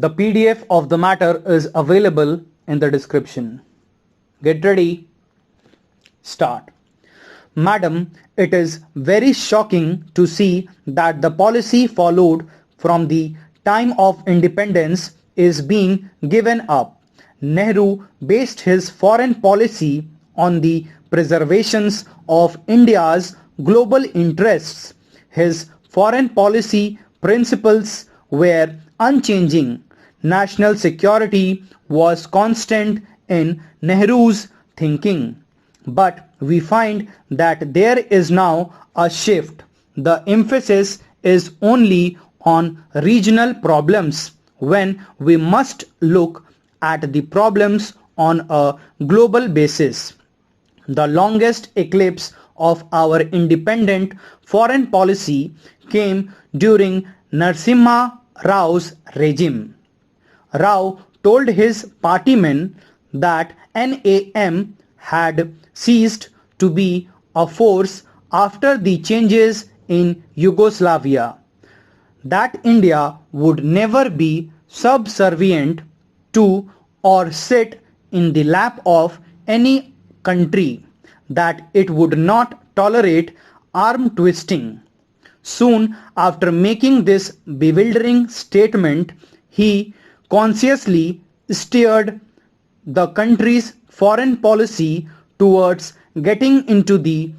The PDF of the matter is available in the description. Get ready. Start. Madam, it is very shocking to see that the policy followed from the time of independence is being given up. Nehru based his foreign policy on the preservations of India's global interests. His foreign policy principles were unchanging. National security was constant in Nehru's thinking. But we find that there is now a shift. The emphasis is only on regional problems when we must look at the problems on a global basis. The longest eclipse of our independent foreign policy came during Narasimha Rao's regime. Rao told his partymen that NAM had ceased to be a force after the changes in Yugoslavia, that India would never be subservient to or sit in the lap of any country, that it would not tolerate arm twisting. Soon after making this bewildering statement, he consciously steered the country's foreign policy towards getting into the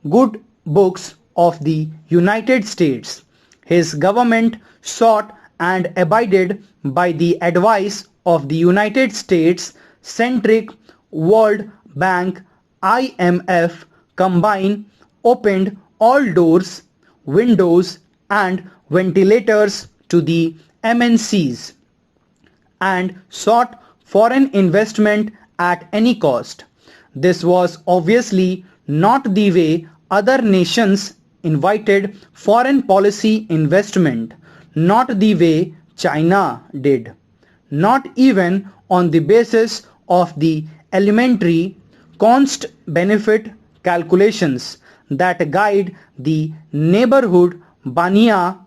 good books of the United States. His government sought and abided by the advice of the United States-centric World Bank, IMF, combined, opened all doors, windows and ventilators to the MNCs and sought foreign investment at any cost. This was obviously not the way other nations invited foreign policy investment, not the way China did, not even on the basis of the elementary cost-benefit calculations that guide the neighborhood Bania.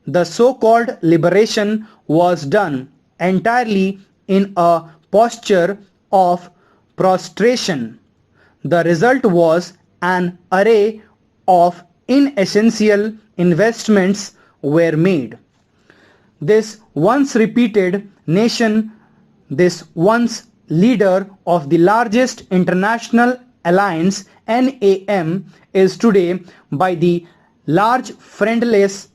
The so-called liberation was done entirely in a posture of prostration. The result was an array of inessential investments were made. This once repeated nation, this once leader of the largest international alliance NAM, is today by the large friendless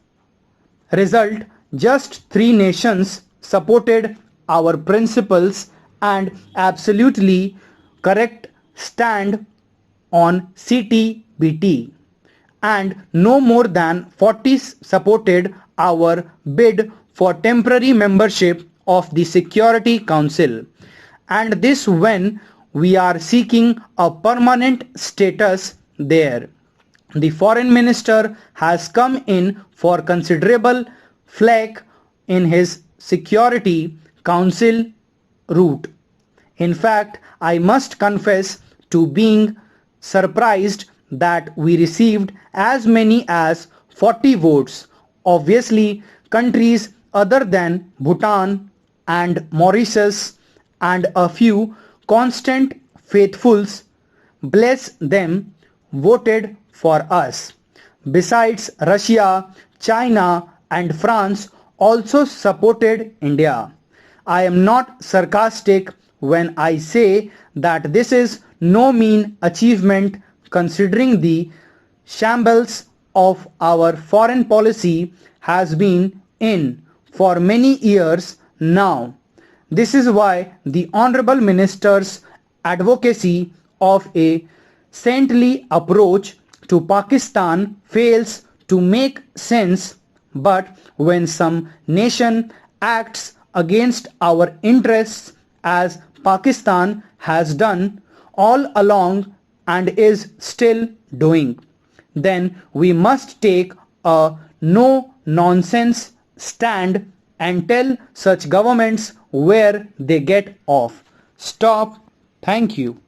result. Just three nations supported our principles and absolutely correct stand on CTBT, and no more than 40 supported our bid for temporary membership of the Security Council, and this when we are seeking a permanent status there. The foreign minister has come in for considerable flack in his Security Council route. In fact, I must confess to being surprised that we received as many as 40 votes. Obviously, countries other than Bhutan and Mauritius and a few constant faithfuls, bless them, voted for us. Besides, Russia, China and France also supported India. I am not sarcastic when I say that this is no mean achievement considering the shambles of our foreign policy has been in for many years now. This is why the Honorable Minister's advocacy of a saintly approach to Pakistan fails to make sense. But when some nation acts against our interests, as Pakistan has done all along and is still doing, then we must take a no-nonsense stand and tell such governments where they get off. Stop. Thank you.